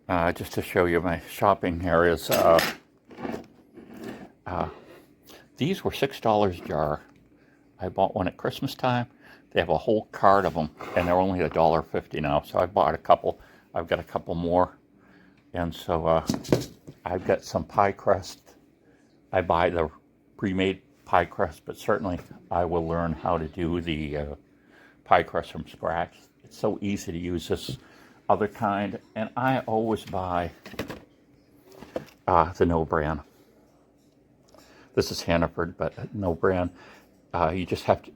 just to show you my shopping areas. These were $6 a jar. I bought one at Christmas time. They have a whole cart of them, and they're only $1.50 now. So I bought a couple. I've got a couple more, and so I've got some pie crust. I buy the pre-made pie crust, but certainly I will learn how to do the pie crust from scratch. It's so easy to use this other kind, and I always buy the no brand. This is Hannaford, but no brand. You just have to,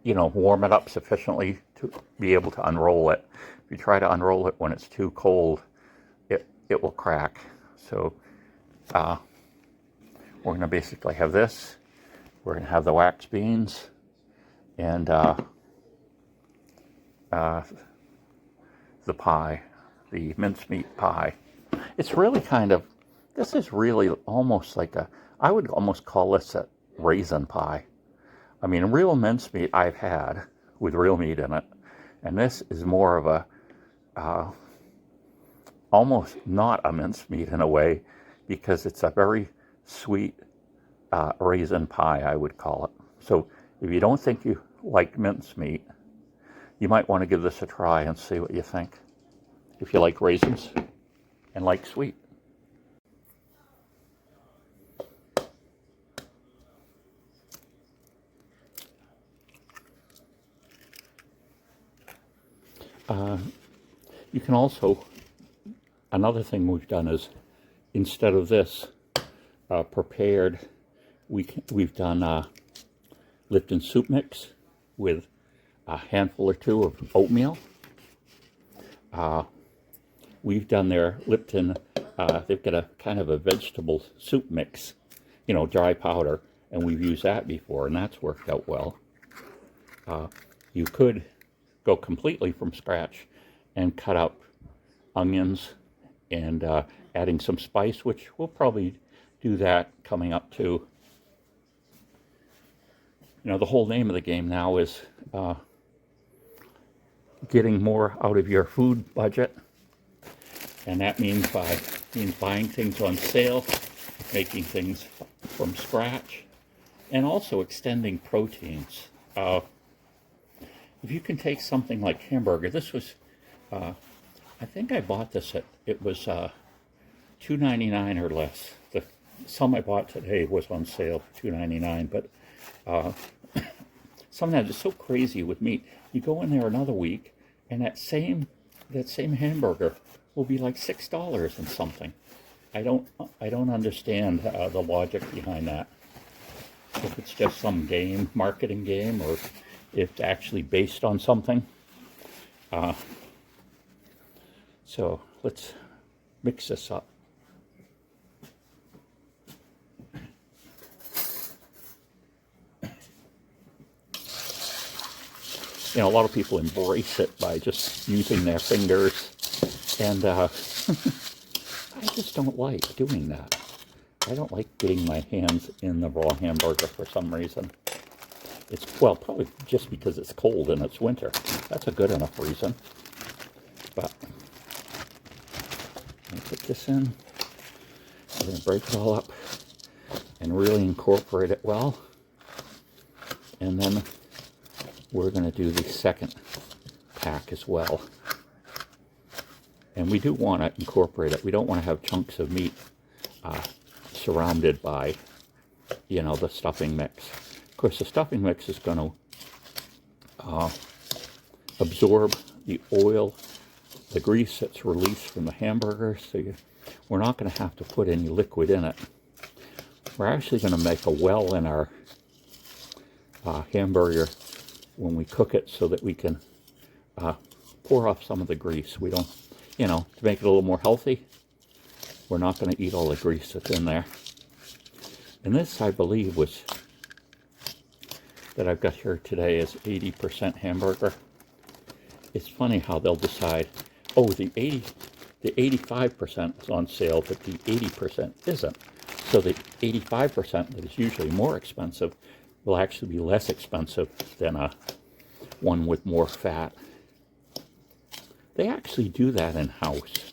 warm it up sufficiently to be able to unroll it. If you try to unroll it when it's too cold, it will crack. So we're going to basically have this. We're going to have the wax beans and the pie, the mincemeat pie. It's really this is really almost like I would almost call this a raisin pie. I mean, real mincemeat I've had with real meat in it, and this is more of a, almost not a mincemeat in a way, because it's a very sweet raisin pie, I would call it. So if you don't think you like mincemeat, you might want to give this a try and see what you think, if you like raisins and like sweet. You can also, another thing we've done is, instead of this prepared, we've done Lipton soup mix with a handful or two of oatmeal. We've done their Lipton, they've got a kind of a vegetable soup mix, dry powder, and we've used that before, and that's worked out well. You could go completely from scratch and cut up onions and adding some spice, which we'll probably do that coming up too. The whole name of the game now is getting more out of your food budget, and that means buying things on sale, making things from scratch, and also extending proteins. If you can take something like hamburger, this was, I think I bought this it was $2.99 or less. Some I bought today was on sale for $2.99, but sometimes it's so crazy with meat. You go in there another week, and that same hamburger will be like $6 and something. I don't understand the logic behind that. If it's just some marketing game, or if it's actually based on something. So let's mix this up. A lot of people embrace it by just using their fingers, and I just don't like doing that. I don't like getting my hands in the raw hamburger for some reason. Probably just because it's cold and it's winter. That's a good enough reason. But let me put this in. I'm going to break it all up and really incorporate it well. And then we're going to do the second pack as well. And we do want to incorporate it. We don't want to have chunks of meat surrounded by, the stuffing mix. Of course, the stuffing mix is going to absorb the oil, the grease that's released from the hamburger, so we're not going to have to put any liquid in it. We're actually going to make a well in our hamburger when we cook it, so that we can pour off some of the grease. We don't, to make it a little more healthy, we're not going to eat all the grease that's in there. And this, I believe, that I've got here today is 80% hamburger. It's funny how they'll decide, the 85% is on sale, but the 80% isn't. So the 85% that is usually more expensive will actually be less expensive than one with more fat. They actually do that in-house.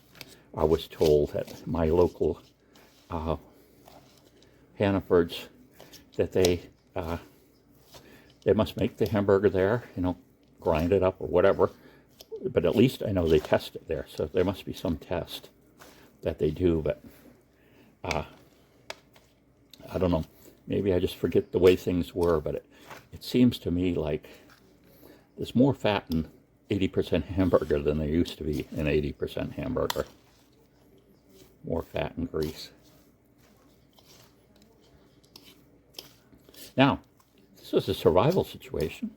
I was told at my local Hannaford's that they must make the hamburger there, you know, grind it up or whatever. But at least I know they test it there, so there must be some test that they do. But I don't know. Maybe I just forget the way things were, but it seems to me like there's more fat in 80% hamburger than there used to be in 80% hamburger. More fat and grease. Now, this was a survival situation.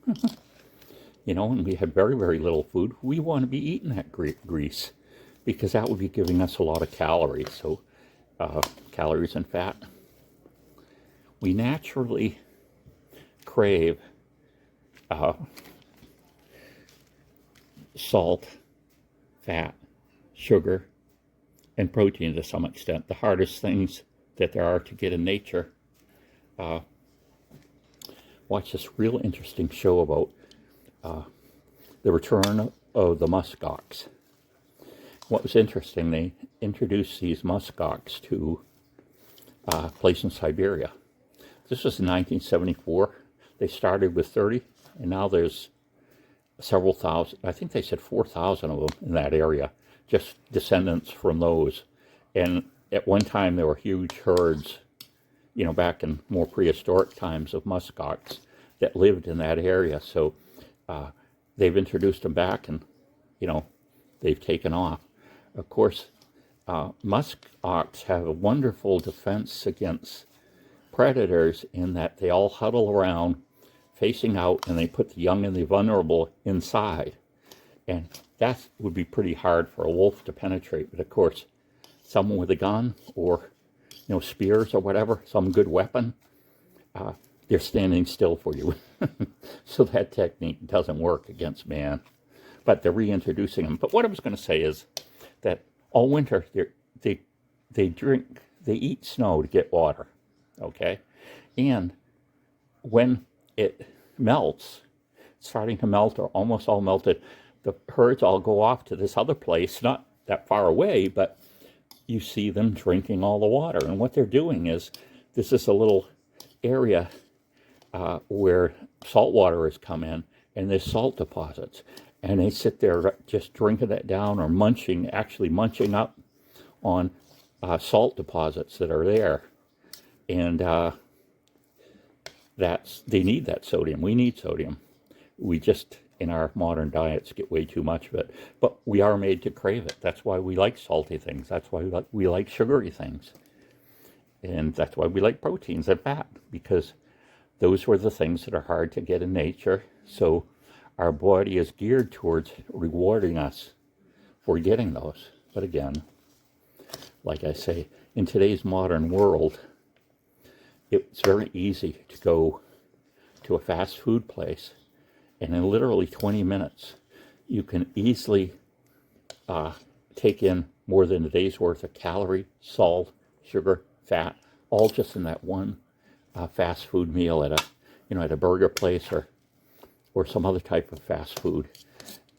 You know, and we had very, very little food. We want to be eating that grease because that would be giving us a lot of calories. So, calories and fat. We naturally crave salt, fat, sugar, and protein to some extent. The hardest things that there are to get in nature. Watch this real interesting show about the return of the muskox. What was interesting, they introduced these muskox to a place in Siberia. This was in 1974. They started with 30, and now there's several thousand. I think they said 4,000 of them in that area, just descendants from those. And at one time, there were huge herds, you know, back in more prehistoric times of muskox that lived in that area. So they've introduced them back, and, you know, they've taken off. Of course, musk ox have a wonderful defense against predators in that they all huddle around facing out, and they put the young and the vulnerable inside. And that would be pretty hard for a wolf to penetrate. But of course, someone with a gun or, you know, spears or whatever, some good weapon, they're standing still for you. So that technique doesn't work against man. But they're reintroducing them. But what I was going to say is that all winter they eat snow to get water, okay? And when it melts, it's starting to melt or almost all melted, the herds all go off to this other place, not that far away, but you see them drinking all the water. And what they're doing is, this is a little area where salt water has come in, and there's salt deposits. And they sit there just drinking that down or actually munching up on salt deposits that are there. And they need that sodium. We need sodium. We just, in our modern diets, get way too much of it. But we are made to crave it. That's why we like salty things. That's why we like sugary things. And that's why we like proteins and fat, because those were the things that are hard to get in nature. So our body is geared towards rewarding us for getting those. But again, like I say, in today's modern world, it's very easy to go to a fast food place, and in literally 20 minutes, you can easily take in more than a day's worth of calorie, salt, sugar, fat, all just in that one fast food meal at a burger place or some other type of fast food.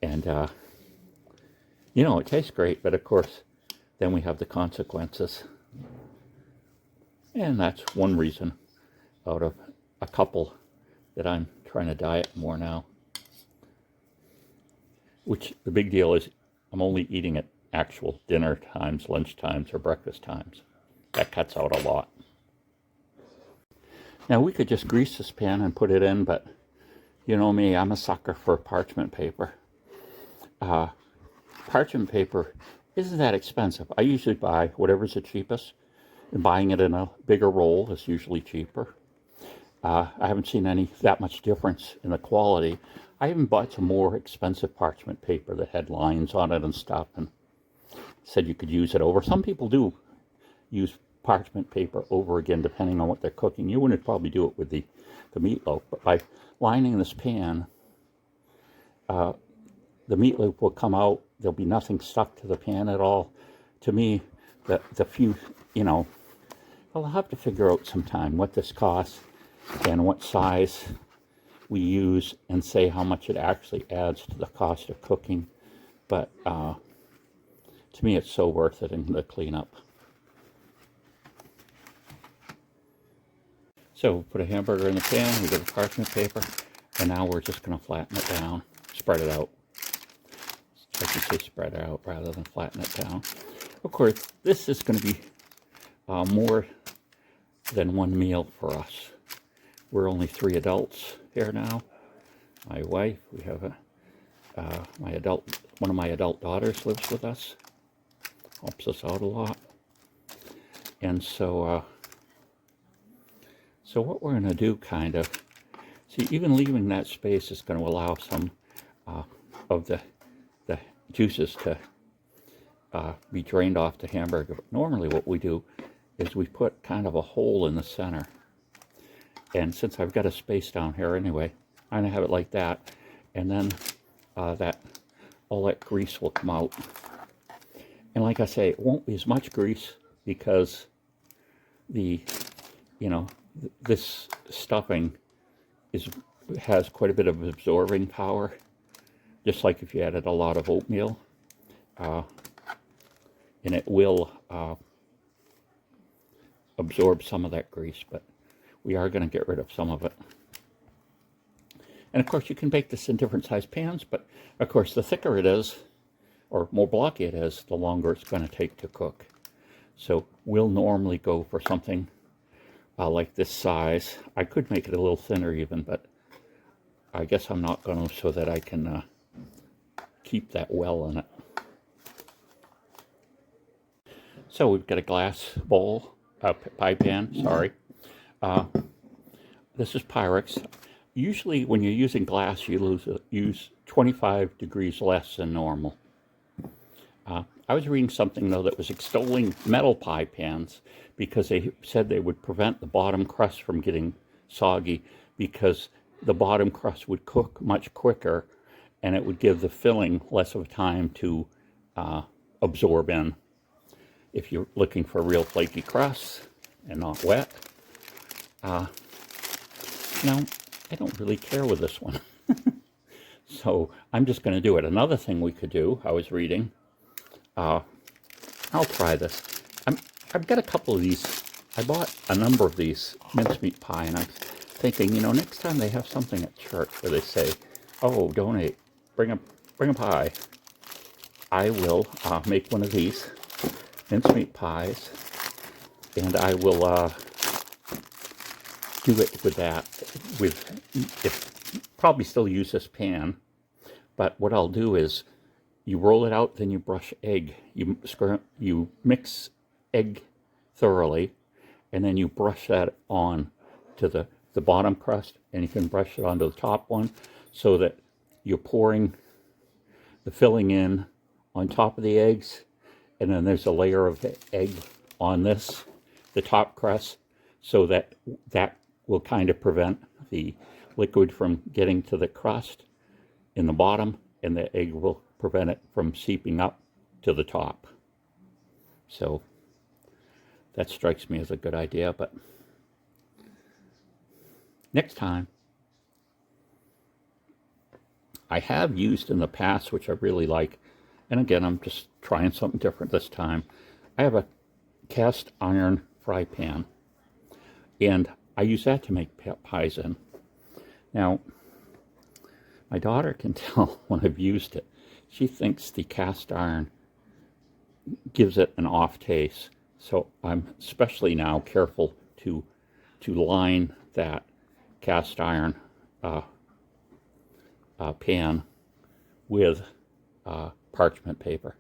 And it tastes great, but of course, then we have the consequences. And that's one reason out of a couple that I'm trying to diet more now. Which the big deal is I'm only eating at actual dinner times, lunch times, or breakfast times. That cuts out a lot. Now we could just grease this pan and put it in, but you know me, I'm a sucker for parchment paper. Parchment paper isn't that expensive. I usually buy whatever's the cheapest, and buying it in a bigger roll is usually cheaper. I haven't seen that much difference in the quality. I even bought some more expensive parchment paper that had lines on it and stuff, and said you could use it over. Some people do use parchment paper over again, depending on what they're cooking. You wouldn't probably do it with the meatloaf, but by lining this pan, the meatloaf will come out. There'll be nothing stuck to the pan at all. To me, the few, I'll have to figure out sometime what this costs and what size we use and say how much it actually adds to the cost of cooking. But to to me, it's so worth it in the cleanup. So put a hamburger in the pan, we got the parchment paper, and now we're just going to flatten it down, spread it out. I should say spread it out rather than flatten it down. Of course, this is going to be more than one meal for us. We're only 3 adults here now. My wife, we have one of my adult daughters lives with us. Helps us out a lot. And so what we're going to do kind of, see, even leaving that space is going to allow some of the juices to be drained off the hamburger. But normally what we do is we put kind of a hole in the center. And since I've got a space down here anyway, I'm going to have it like that. And then all that grease will come out. And like I say, it won't be as much grease because this stuffing has quite a bit of absorbing power, just like if you added a lot of oatmeal. And it will absorb some of that grease, but we are going to get rid of some of it. And of course, you can bake this in different size pans, but of course, the thicker it is, or more blocky it is, the longer it's going to take to cook. So we'll normally go for something like this size. I could make it a little thinner even, but I guess I'm not going to, so that I can keep that well in it. So we've got a glass bowl, pie pan, sorry. This is Pyrex. Usually when you're using glass, you use 25 degrees less than normal. I was reading something, though, that was extolling metal pie pans because they said they would prevent the bottom crust from getting soggy because the bottom crust would cook much quicker and it would give the filling less of a time to absorb in. If you're looking for real flaky crust and not wet. Now, I don't really care with this one. So I'm just going to do it. Another thing we could do, I was reading, I'll try this. I've got a couple of these. I bought a number of these mincemeat pie, and I'm thinking, next time they have something at church where they say, oh, donate, bring a pie, I will make one of these mincemeat pies, and I will do it with that. Probably still use this pan, but what I'll do is you roll it out, then you brush egg. You mix egg thoroughly, and then you brush that on to the bottom crust, and you can brush it onto the top one, so that you're pouring the filling in on top of the eggs, and then there's a layer of egg on the top crust, so that will kind of prevent the liquid from getting to the crust in the bottom, and the egg will prevent it from seeping up to the top. So that strikes me as a good idea, but next time. I have used in the past, which I really like, and again, I'm just trying something different this time. I have a cast iron fry pan, and I use that to make pies in. Now, my daughter can tell when I've used it. She thinks the cast iron gives it an off taste. So I'm especially now careful to line that cast iron pan with parchment paper,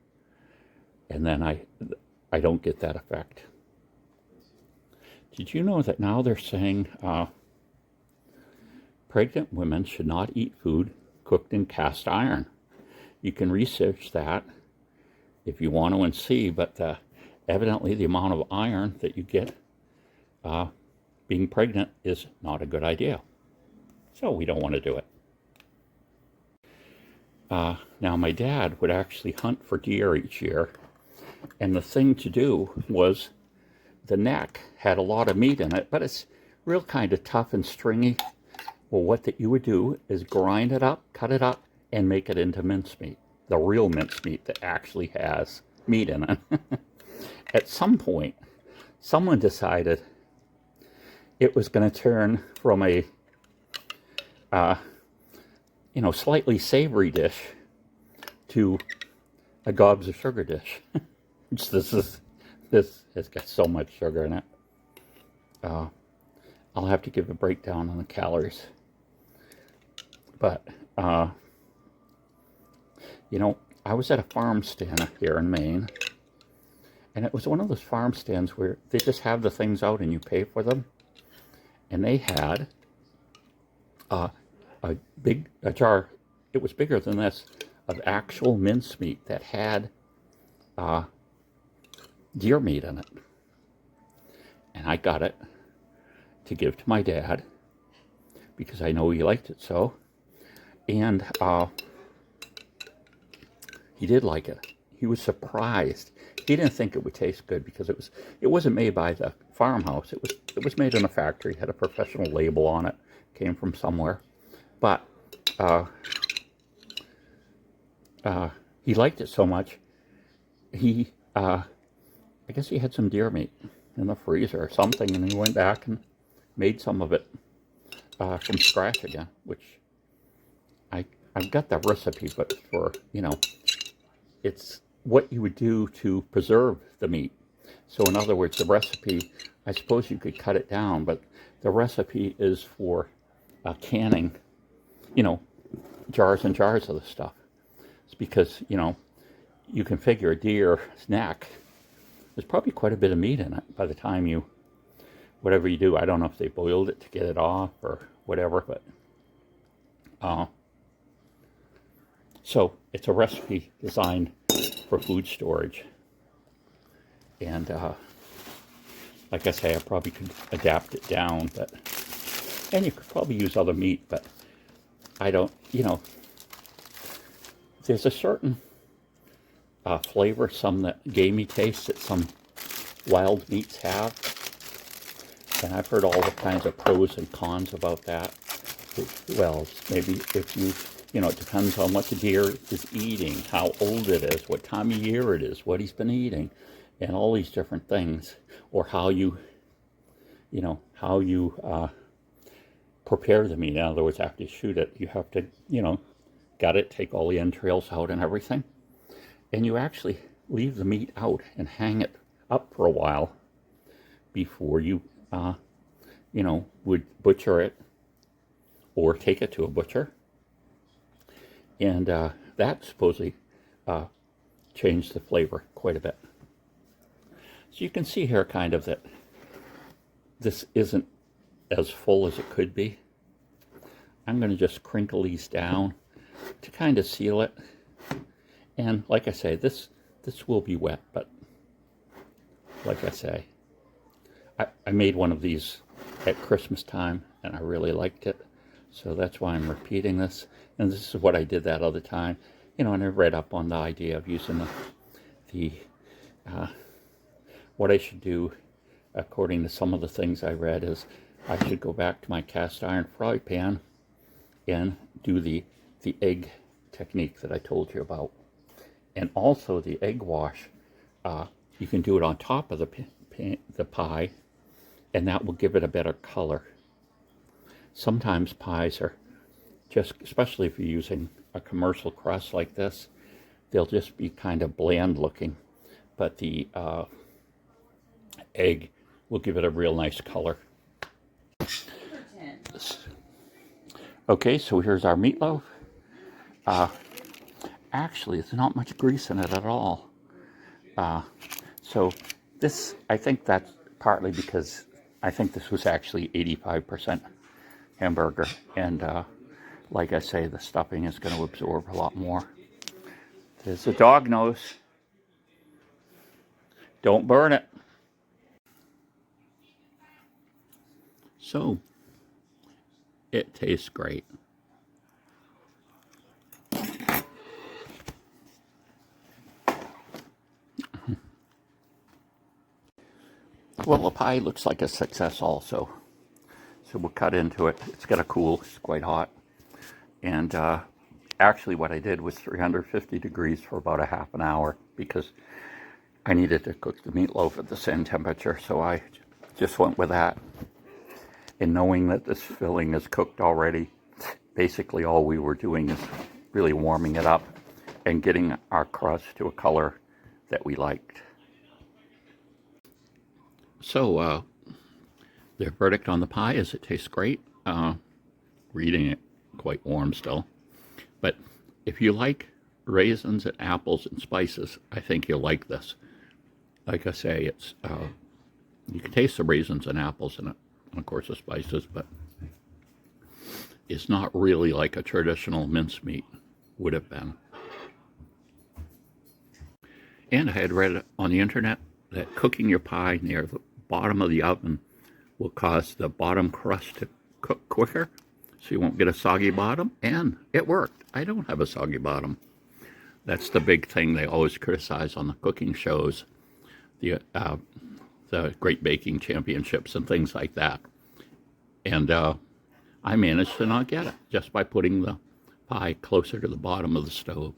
and then I don't get that effect. Did you know that now they're saying pregnant women should not eat food cooked in cast iron? You can research that if you want to and see, but evidently the amount of iron that you get being pregnant is not a good idea. So we don't want to do it. Now, my dad would actually hunt for deer each year, and the thing to do was the neck had a lot of meat in it, but it's real kind of tough and stringy. Well, what you would do is cut it up, and make it into mincemeat, the real mincemeat that actually has meat in it. At some point, someone decided it was going to turn from a, slightly savory dish to a gobs of sugar dish. This has got so much sugar in it. I'll have to give a breakdown on the calories. But, I was at a farm stand here in Maine, and it was one of those farm stands where they just have the things out and you pay for them. And they had a jar, it was bigger than this, of actual mincemeat that had deer meat in it. And I got it to give to my dad because I know he liked it so. And he did like it. He was surprised. He didn't think it would taste good because it wasn't made by the farmhouse. It was made in a factory. It had a professional label on it. Came from somewhere. But he liked it so much. I guess he had some deer meat in the freezer or something, and he went back and made some of it from scratch again, which I've got the recipe, but for, it's what you would do to preserve the meat. So in other words, the recipe, I suppose you could cut it down, but the recipe is for canning, jars and jars of the stuff. It's because, you can figure a deer's neck, there's probably quite a bit of meat in it by the time whatever you do. I don't know if they boiled it to get it off or whatever, but so it's a recipe designed for food storage. And like I say, I probably could adapt it down, and you could probably use other meat, but I don't, there's a certain flavor, some that gamey taste that some wild meats have. And I've heard all the kinds of pros and cons about that. Well, maybe if it depends on what the deer is eating, how old it is, what time of year it is, what he's been eating, and all these different things. Or how you prepare the meat. In other words, after you shoot it, you have to, gut it, take all the entrails out and everything. And you actually leave the meat out and hang it up for a while before you, would butcher it or take it to a butcher. And that supposedly changed the flavor quite a bit. So you can see here kind of that this isn't as full as it could be. I'm going to just crinkle these down to kind of seal it. And like I say, this will be wet, but like I say, I made one of these at Christmas time, and I really liked it. So that's why I'm repeating this. And this is what I did that other time. And I read up on the idea of using what I should do, according to some of the things I read, is I should go back to my cast iron fry pan and do the egg technique that I told you about. And also the egg wash, you can do it on top of the pie, and that will give it a better color. Sometimes pies are just, especially if you're using a commercial crust like this, they'll just be kind of bland looking. But the egg will give it a real nice color. Okay, so here's our meatloaf. Actually, there's not much grease in it at all. So this, I think that's partly because I think this was actually 85% hamburger. And like I say, the stuffing is going to absorb a lot more. There's a dog nose. Don't burn it. So, it tastes great. Well, the pie looks like a success also. So we'll cut into it. It's got to cool. It's quite hot. And actually what I did was 350 degrees for about a half an hour because I needed to cook the meatloaf at the same temperature, so I just went with that. And knowing that this filling is cooked already, basically all we were doing is really warming it up and getting our crust to a color that we liked. So their verdict on the pie is it tastes great. We're eating it quite warm still. But if you like raisins and apples and spices, I think you'll like this. Like I say, it's you can taste the raisins and apples in it, and of course the spices, but it's not really like a traditional mincemeat would have been. And I had read on the internet that cooking your pie near the bottom of the oven will cause the bottom crust to cook quicker, so you won't get a soggy bottom, and it worked. I don't have a soggy bottom. That's the big thing they always criticize on the cooking shows, the Great Baking Championships and things like that. And I managed to not get it just by putting the pie closer to the bottom of the stove.